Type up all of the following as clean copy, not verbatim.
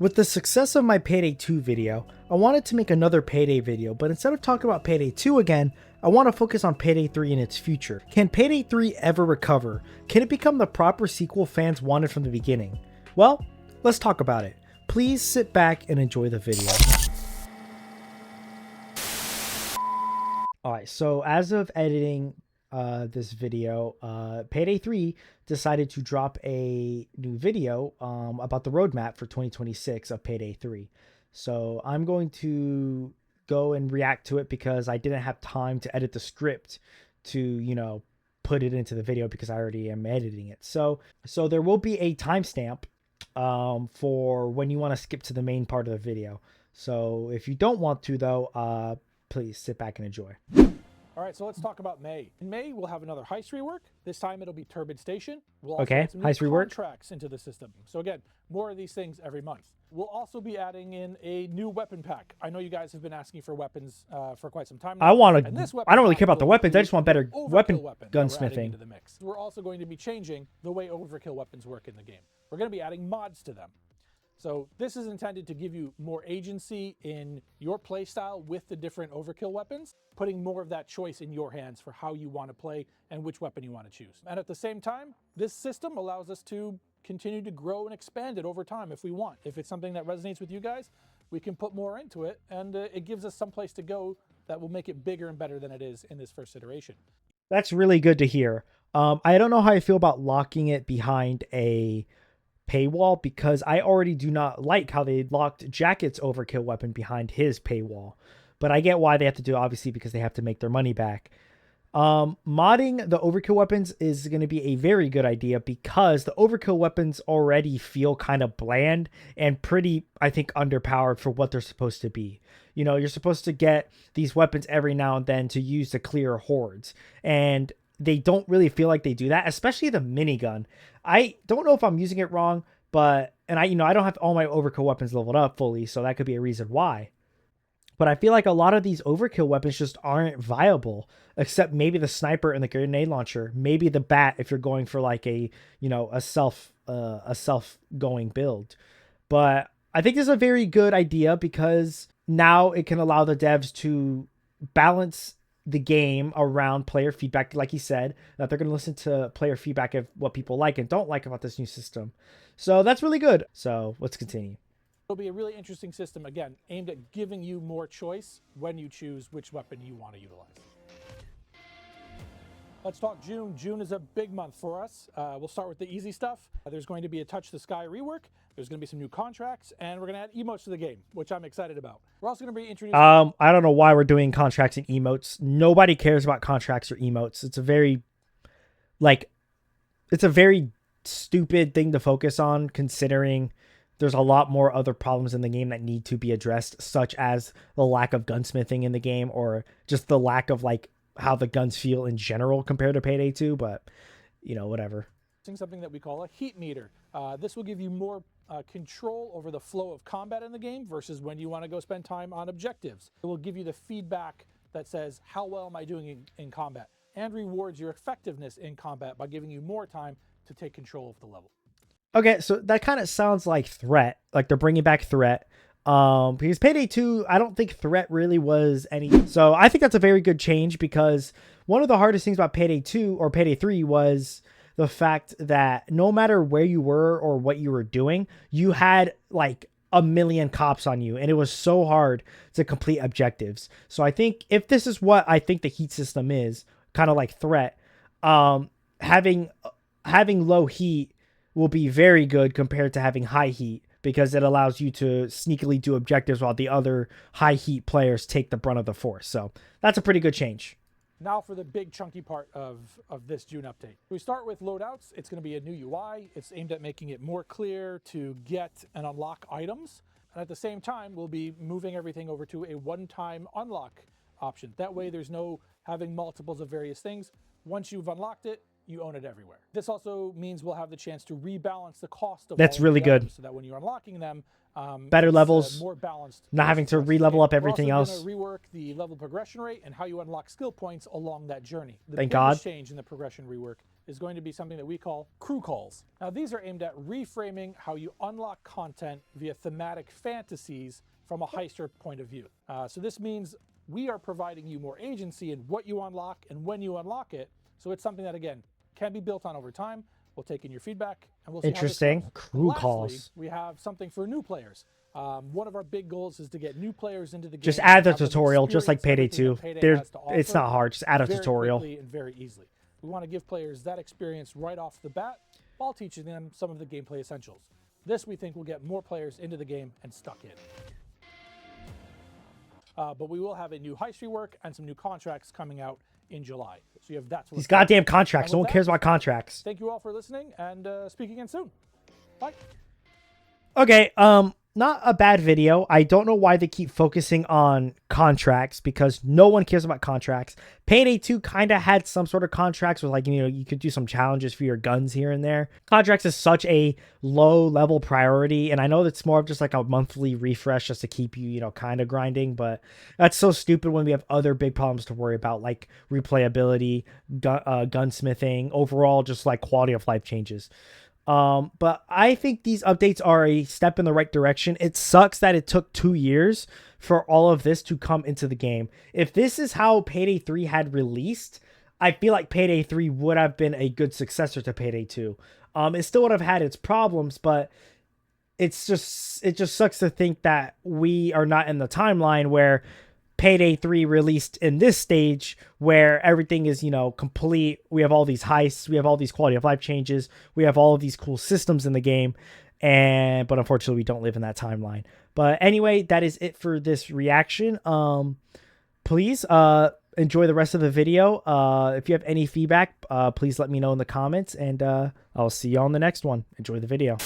With the success of my Payday 2 video, I wanted to make another Payday video, but instead of talking about Payday 2 again, I want to focus on Payday 3 and its future. Can Payday 3 ever recover? Can it become the proper sequel fans wanted from the beginning? Well, let's talk about it. Please sit back and enjoy the video. Alright, so as of editing this video, Payday 3 decided to drop a new video about the roadmap for 2026 of Payday 3. So I'm going to go and react to it because I didn't have time to edit the script to, put it into the video because I already am editing it. So there will be a timestamp for when you want to skip to the main part of the video. So if you don't want to though, please sit back and enjoy. All right, so let's talk about May. In May, we'll have another heist rework. This time it'll be Turbid Station. We'll also add some new heist rework contracts into the system. So again, more of these things every month. We'll also be adding in a new weapon pack. I know you guys have been asking for weapons for quite some time now. I don't really care about the weapons. I just want better weapon gunsmithing. Into the mix. We're also going to be changing the way overkill weapons work in the game. We're going to be adding mods to them. So this is intended to give you more agency in your playstyle with the different overkill weapons, putting more of that choice in your hands for how you want to play and which weapon you want to choose. And at the same time, this system allows us to continue to grow and expand it over time if we want. If it's something that resonates with you guys, we can put more into it, and it gives us some place to go that will make it bigger and better than it is in this first iteration. That's really good to hear. I don't know how I feel about locking it behind a paywall because I already do not like how they locked Jacket's overkill weapon behind his paywall, but I get why they have to do it, obviously because they have to make their money back. Modding the overkill weapons is going to be a very good idea because the overkill weapons already feel kind of bland and pretty, I think, underpowered for what they're supposed to be. You're supposed to get these weapons every now and then to use to clear hordes, and they don't really feel like they do that, especially the minigun. I don't know if I'm using it wrong, but I don't have all my overkill weapons leveled up fully, so that could be a reason why. But I feel like a lot of these overkill weapons just aren't viable, except maybe the sniper and the grenade launcher, maybe the bat if you're going for like a self going build. But I think this is a very good idea because now it can allow the devs to balance the game around player feedback, like he said, that they're going to listen to player feedback of what people like and don't like about this new system. So that's really good. So let's continue. It'll be a really interesting system, again, aimed at giving you more choice when you choose which weapon you want to utilize. Let's talk June. June is a big month for us. We'll start with the easy stuff. There's going to be a Touch the Sky rework. There's going to be some new contracts, and we're going to add emotes to the game, which I'm excited about. We're also going to be introducing... I don't know why we're doing contracts and emotes. Nobody cares about contracts or emotes. It's a very stupid thing to focus on, considering there's a lot more other problems in the game that need to be addressed, such as the lack of gunsmithing in the game, or just the lack of how the guns feel in general compared to Payday 2, but whatever. Something that we call a heat meter. This will give you more control over the flow of combat in the game versus when you want to go spend time on objectives. It will give you the feedback that says, how well am I doing in combat, and rewards your effectiveness in combat by giving you more time to take control of the level. Okay, so that kind of sounds like Threat, like they're bringing back Threat. Because Payday 2, I don't think Threat really was any. So I think that's a very good change, because one of the hardest things about Payday 2 or Payday 3 was the fact that no matter where you were or what you were doing, you had like a million cops on you, and it was so hard to complete objectives. So I think if this is what I think the heat system is, kind of like Threat, having low heat will be very good compared to having high heat, because it allows you to sneakily do objectives while the other high heat players take the brunt of the force. So that's a pretty good change. Now for the big chunky part of this June update. We start with loadouts. It's going to be a new UI. It's aimed at making it more clear to get and unlock items. And at the same time, we'll be moving everything over to a one-time unlock option. That way there's no having multiples of various things. Once you've unlocked it, you own it everywhere. This also means we'll have the chance to rebalance the cost of that's really good, so that when you're unlocking them, better levels, more balanced, not having to re-level up everything else. We're also going to rework the level progression rate and how you unlock skill points along that journey. The Thank biggest God. change in the progression rework is going to be something that we call crew calls. Now, these are aimed at reframing how you unlock content via thematic fantasies from a heister point of view. So this means we are providing you more agency in what you unlock and when you unlock it. So it's something that, again, can be built on over time. We'll take in your feedback and we'll see Interesting. how this goes. Crew Lastly, calls. we have something for new players. One of our big goals is to get new players into the game. Just add the have them tutorial, just like Payday experience 2. everything that There, Payday has to it's offer not hard. Just add a very tutorial. quickly and very easily. We want to give players that experience right off the bat while teaching them some of the gameplay essentials. This, we think, will get more players into the game and stuck in. But we will have a new heist rework and some new contracts coming out in July. So you have that to look These forward to. goddamn contracts. And No with one that, cares about contracts. Thank you all for listening, and speak again soon. Bye. Okay, not a bad video. I don't know why they keep focusing on contracts because no one cares about contracts. Payday 2 kind of had some sort of contracts with, like, you know, you could do some challenges for your guns here and there. Contracts is such a low level priority, and I know that's more of just like a monthly refresh just to keep you, you know, kind of grinding, but that's so stupid when we have other big problems to worry about, like replayability, gunsmithing, overall just like quality of life changes. But I think these updates are a step in the right direction. It sucks that it took 2 years for all of this to come into the game. If this is how Payday 3 had released, I feel like Payday 3 would have been a good successor to Payday 2. It still would have had its problems, but it just sucks to think that we are not in the timeline where Payday 3 released in this stage where everything is, you know, complete. We have all these heists. We have all these quality of life changes. We have all of these cool systems in the game. But unfortunately, we don't live in that timeline. But anyway, that is it for this reaction. Please enjoy the rest of the video. If you have any feedback, please let me know in the comments. And I'll see you on the next one. Enjoy the video.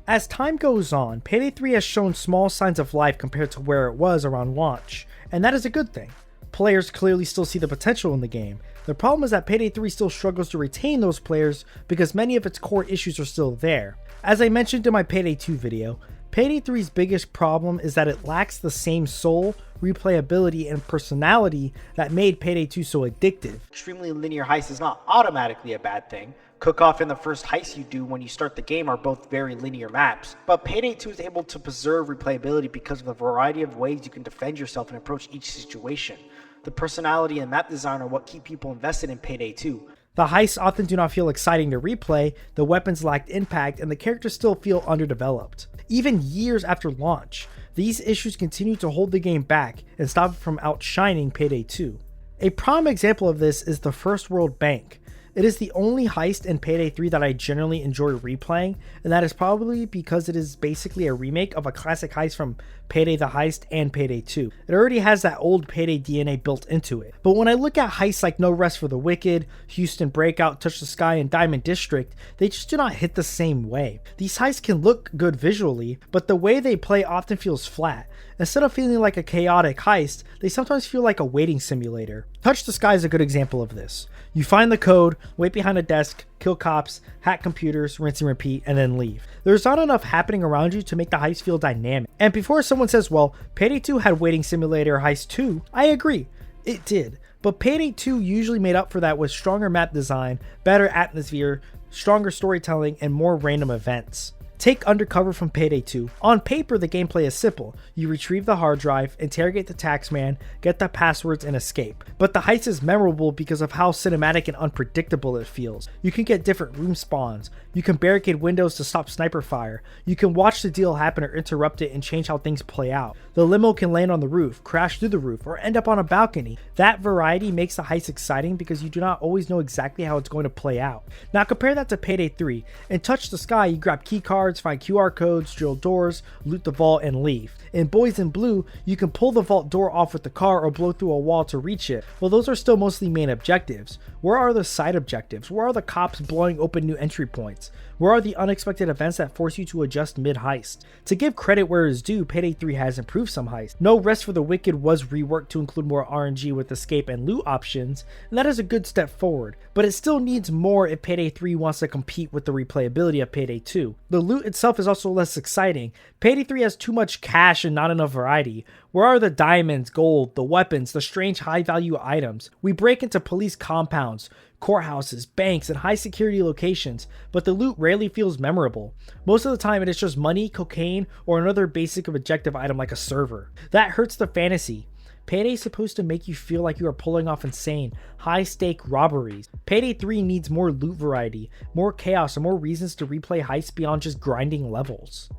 As time goes on, Payday 3 has shown small signs of life compared to where it was around launch, and that is a good thing. Players clearly still see the potential in the game. The problem is that Payday 3 still struggles to retain those players because many of its core issues are still there. As I mentioned in my Payday 2 video, Payday 3's biggest problem is that it lacks the same soul, replayability, and personality that made Payday 2 so addictive. Extremely linear heist is not automatically a bad thing. Cook-Off and the first heist you do when you start the game are both very linear maps, but Payday 2 is able to preserve replayability because of the variety of ways you can defend yourself and approach each situation. The personality and map design are what keep people invested in Payday 2. The heists often do not feel exciting to replay, the weapons lacked impact, and the characters still feel underdeveloped. Even years after launch, these issues continue to hold the game back and stop it from outshining Payday 2. A prime example of this is the First World Bank. It is the only heist in Payday 3 that I generally enjoy replaying, and that is probably because it is basically a remake of a classic heist from Payday the Heist and Payday 2. It already has that old Payday DNA built into it. But when I look at heists like No Rest for the Wicked, Houston Breakout, Touch the Sky, and Diamond District, they just do not hit the same way. These heists can look good visually, but the way they play often feels flat. Instead of feeling like a chaotic heist, they sometimes feel like a waiting simulator. Touch the Sky is a good example of this. You find the code, wait behind a desk, kill cops, hack computers, rinse and repeat, and then leave. There's not enough happening around you to make the heist feel dynamic. And before someone says, well, Payday 2 had waiting simulator heist too, I agree, it did. But Payday 2 usually made up for that with stronger map design, better atmosphere, stronger storytelling, and more random events. Take Undercover from Payday 2. On paper, the gameplay is simple. You retrieve the hard drive, interrogate the taxman, get the passwords, and escape. But the heist is memorable because of how cinematic and unpredictable it feels. You can get different room spawns. You can barricade windows to stop sniper fire. You can watch the deal happen or interrupt it and change how things play out. The limo can land on the roof, crash through the roof, or end up on a balcony. That variety makes the heist exciting because you do not always know exactly how it's going to play out. Now compare that to Payday 3. In Touch the Sky, you grab key cards, cards, find QR codes, drill doors, loot the vault, and leave. In Boys in Blue, you can pull the vault door off with the car or blow through a wall to reach it. Well, those are still mostly main objectives. Where are the side objectives? Where are the cops blowing open new entry points? Where are the unexpected events that force you to adjust mid-heist? To give credit where it is due, Payday 3 has improved some heists. No Rest for the Wicked was reworked to include more RNG with escape and loot options, and that is a good step forward, but it still needs more if Payday 3 wants to compete with the replayability of Payday 2. The loot itself is also less exciting. Payday 3 has too much cash and not enough variety. Where are the diamonds, gold, the weapons, the strange high-value items? We break into police compounds, courthouses, banks, and high-security locations, but the loot rarely feels memorable. Most of the time it is just money, cocaine, or another basic objective item like a server. That hurts the fantasy. Payday is supposed to make you feel like you are pulling off insane, high-stake robberies. Payday 3 needs more loot variety, more chaos, and more reasons to replay heists beyond just grinding levels.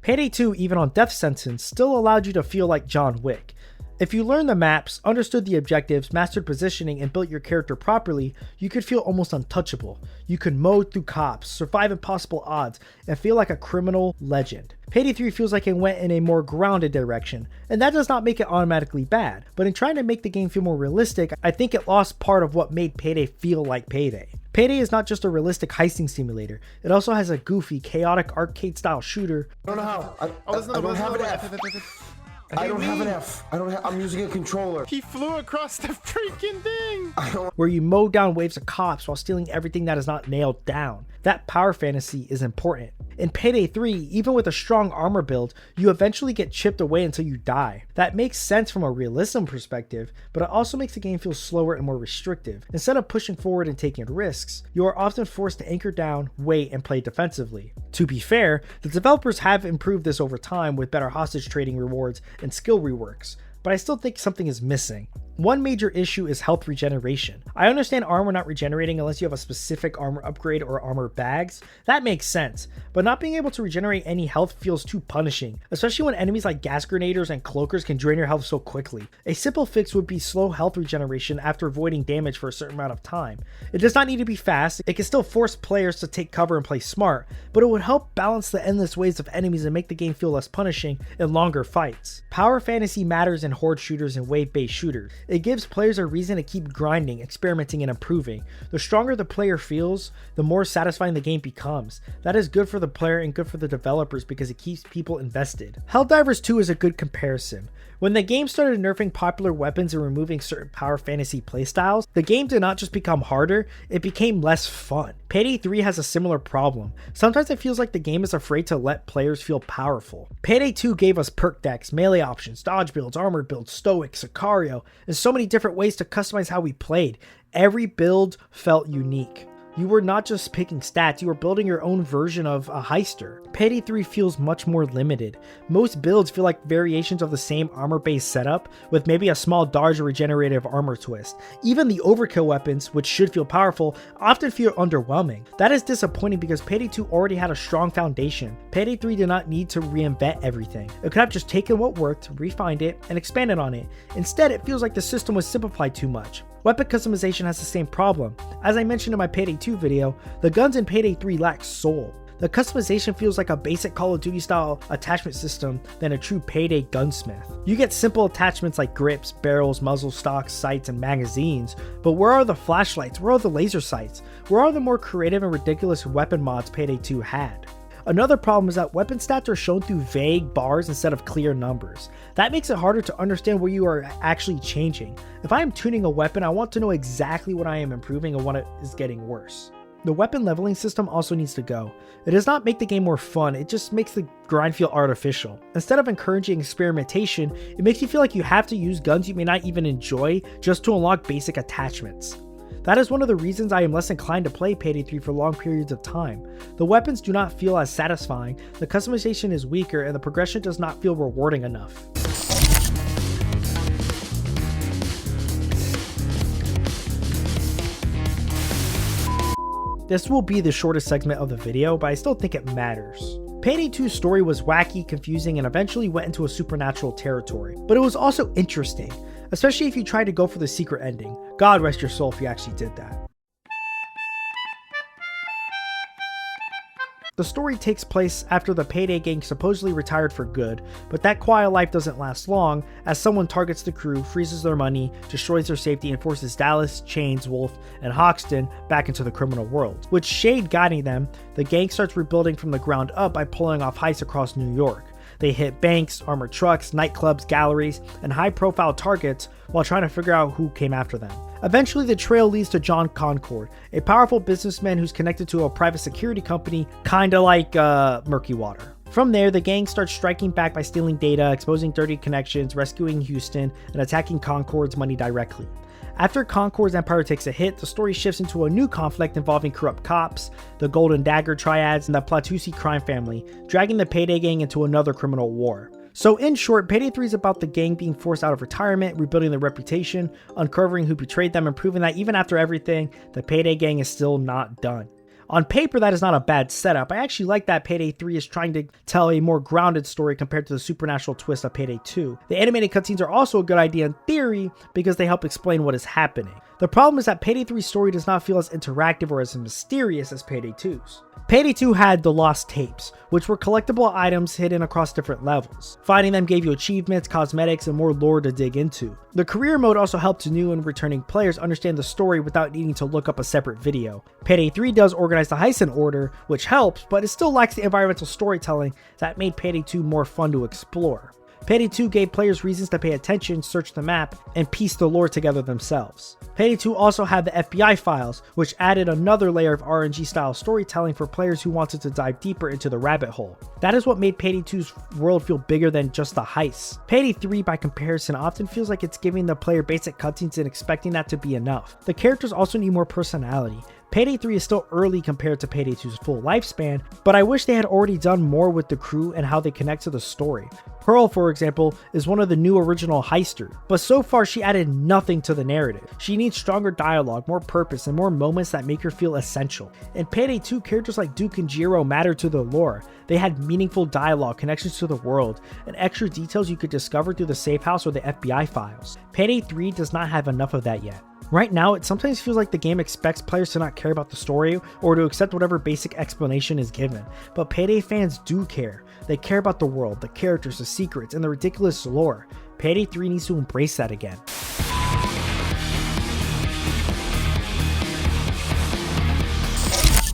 Payday 2, even on death sentence, still allowed you to feel like John Wick. If you learned the maps, understood the objectives, mastered positioning, and built your character properly, you could feel almost untouchable. You could mow through cops, survive impossible odds, and feel like a criminal legend. Payday 3 feels like it went in a more grounded direction, and that does not make it automatically bad, but in trying to make the game feel more realistic, I think it lost part of what made Payday feel like Payday. Payday is not just a realistic heisting simulator, it also has a goofy, chaotic arcade-style shooter. I don't know how. I don't have an F. I don't have an F. I'm using a controller. He flew across the freaking thing. Where you mow down waves of cops while stealing everything that is not nailed down. That power fantasy is important. In Payday 3, even with a strong armor build, you eventually get chipped away until you die. That makes sense from a realism perspective, but it also makes the game feel slower and more restrictive. Instead of pushing forward and taking risks, you are often forced to anchor down, wait, and play defensively. To be fair, the developers have improved this over time with better hostage trading rewards and skill reworks, but I still think something is missing. One major issue is health regeneration. I understand armor not regenerating unless you have a specific armor upgrade or armor bags. That makes sense, but not being able to regenerate any health feels too punishing, especially when enemies like gas grenaders and cloakers can drain your health so quickly. A simple fix would be slow health regeneration after avoiding damage for a certain amount of time. It does not need to be fast, it can still force players to take cover and play smart, but it would help balance the endless waves of enemies and make the game feel less punishing in longer fights. Power fantasy matters in horde shooters and wave-based shooters. It gives players a reason to keep grinding, experimenting, and improving. The stronger the player feels, the more satisfying the game becomes. That is good for the player and good for the developers because it keeps people invested. Helldivers 2 is a good comparison. When the game started nerfing popular weapons and removing certain power fantasy playstyles, the game did not just become harder, it became less fun. Payday 3 has a similar problem. Sometimes it feels like the game is afraid to let players feel powerful. Payday 2 gave us perk decks, melee options, dodge builds, armor builds, stoic, Sicario, and so many different ways to customize how we played. Every build felt unique. You were not just picking stats, you were building your own version of a heister. Payday 3 feels much more limited. Most builds feel like variations of the same armor-based setup, with maybe a small dodge or regenerative armor twist. Even the overkill weapons, which should feel powerful, often feel underwhelming. That is disappointing because Payday 2 already had a strong foundation. Payday 3 did not need to reinvent everything. It could have just taken what worked, refined it, and expanded on it. Instead, it feels like the system was simplified too much. Weapon customization has the same problem. As I mentioned in my Payday 2 video, the guns in Payday 3 lack soul. The customization feels like a basic Call of Duty style attachment system than a true Payday gunsmith. You get simple attachments like grips, barrels, muzzle stocks, sights, and magazines, but where are the flashlights? Where are the laser sights? Where are the more creative and ridiculous weapon mods Payday 2 had? Another problem is that weapon stats are shown through vague bars instead of clear numbers. That makes it harder to understand what you are actually changing. If I am tuning a weapon, I want to know exactly what I am improving and what is getting worse. The weapon leveling system also needs to go. It does not make the game more fun, it just makes the grind feel artificial. Instead of encouraging experimentation, it makes you feel like you have to use guns you may not even enjoy just to unlock basic attachments. That is one of the reasons I am less inclined to play Payday 3 for long periods of time. The weapons do not feel as satisfying, the customization is weaker, and the progression does not feel rewarding enough. This will be the shortest segment of the video, but I still think it matters. Payday 2's story was wacky, confusing, and eventually went into a supernatural territory. But it was also interesting, especially if you tried to go for the secret ending. God rest your soul if you actually did that. The story takes place after the Payday gang supposedly retired for good, but that quiet life doesn't last long as someone targets the crew, freezes their money, destroys their safety, and forces Dallas, Chains, Wolf, and Hoxton back into the criminal world. With Shade guiding them, the gang starts rebuilding from the ground up by pulling off heists across New York. They hit banks, armored trucks, nightclubs, galleries, and high-profile targets while trying to figure out who came after them. Eventually, the trail leads to John Concord, a powerful businessman who's connected to a private security company, kinda like Murky Water. From there, the gang starts striking back by stealing data, exposing dirty connections, rescuing Houston, and attacking Concord's money directly. After Concord's empire takes a hit, the story shifts into a new conflict involving corrupt cops, the Golden Dagger Triads, and the Platusi crime family, dragging the Payday gang into another criminal war. So in short, Payday 3 is about the gang being forced out of retirement, rebuilding their reputation, uncovering who betrayed them, and proving that even after everything, the Payday gang is still not done. On paper, that is not a bad setup. I actually like that Payday 3 is trying to tell a more grounded story compared to the supernatural twist of Payday 2. The animated cutscenes are also a good idea in theory because they help explain what is happening. The problem is that Payday 3's story does not feel as interactive or as mysterious as Payday 2's. Payday 2 had the lost tapes, which were collectible items hidden across different levels. Finding them gave you achievements, cosmetics, and more lore to dig into. The career mode also helped new and returning players understand the story without needing to look up a separate video. Payday 3 does organize the heists in order, which helps, but it still lacks the environmental storytelling that made Payday 2 more fun to explore. Payday 2 gave players reasons to pay attention, search the map, and piece the lore together themselves. Payday 2 also had the FBI files, which added another layer of RNG-style storytelling for players who wanted to dive deeper into the rabbit hole. That is what made Payday 2's world feel bigger than just the heists. Payday 3, by comparison, often feels like it's giving the player basic cutscenes and expecting that to be enough. The characters also need more personality. Payday 3 is still early compared to Payday 2's full lifespan, but I wish they had already done more with the crew and how they connect to the story. Pearl, for example, is one of the new original heisters, but so far she added nothing to the narrative. She needs stronger dialogue, more purpose, and more moments that make her feel essential. In Payday 2, characters like Duke and Jiro mattered to the lore. They had meaningful dialogue, connections to the world, and extra details you could discover through the safe house or the FBI files. Payday 3 does not have enough of that yet. Right now, it sometimes feels like the game expects players to not care about the story or to accept whatever basic explanation is given, but Payday fans do care. They care about the world, the characters, the secrets, and the ridiculous lore. Payday 3 needs to embrace that again.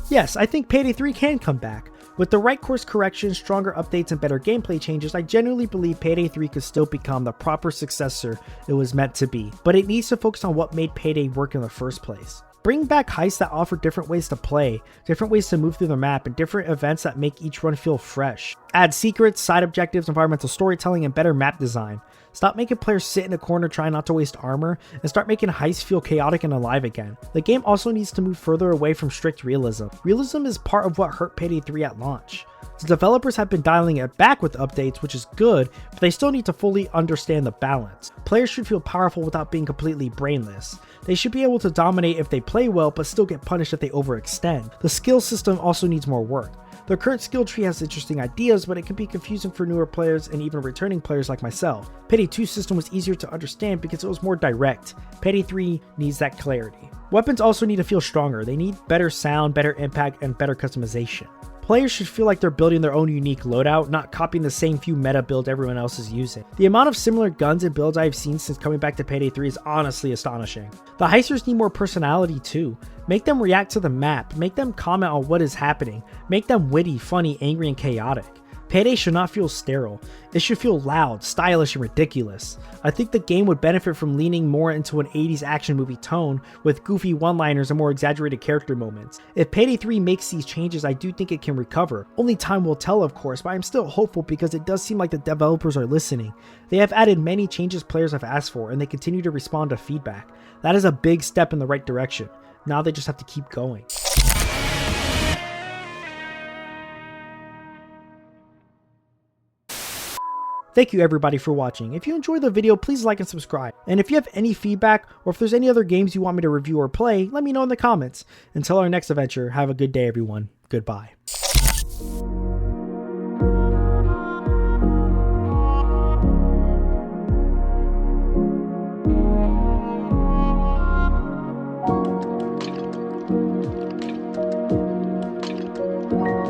Yes, I think Payday 3 can come back. With the right course corrections, stronger updates, and better gameplay changes, I genuinely believe Payday 3 could still become the proper successor it was meant to be, but it needs to focus on what made Payday work in the first place. Bring back heists that offer different ways to play, different ways to move through the map, and different events that make each run feel fresh. Add secrets, side objectives, environmental storytelling, and better map design. Stop making players sit in a corner trying not to waste armor, and start making heists feel chaotic and alive again. The game also needs to move further away from strict realism. Realism is part of what hurt Payday 3 at launch. The developers have been dialing it back with updates, which is good, but they still need to fully understand the balance. Players should feel powerful without being completely brainless. They should be able to dominate if they play well, but still get punished if they overextend. The skill system also needs more work. The current skill tree has interesting ideas, but it can be confusing for newer players and even returning players like myself. Payday 2's system was easier to understand because it was more direct. Payday 3 needs that clarity. Weapons also need to feel stronger. They need better sound, better impact, and better customization. Players should feel like they're building their own unique loadout, not copying the same few meta builds everyone else is using. The amount of similar guns and builds I've seen since coming back to Payday 3 is honestly astonishing. The heisters need more personality too. Make them react to the map, make them comment on what is happening, make them witty, funny, angry, and chaotic. Payday should not feel sterile. It should feel loud, stylish, and ridiculous. I think the game would benefit from leaning more into an 80s action movie tone with goofy one-liners and more exaggerated character moments. If Payday 3 makes these changes, I do think it can recover. Only time will tell, of course, but I'm still hopeful because it does seem like the developers are listening. They have added many changes players have asked for, and they continue to respond to feedback. That is a big step in the right direction. Now they just have to keep going. Thank you everybody for watching. If you enjoyed the video, please like and subscribe. And if you have any feedback, or if there's any other games you want me to review or play, let me know in the comments. Until our next adventure, have a good day everyone. Goodbye. Bye.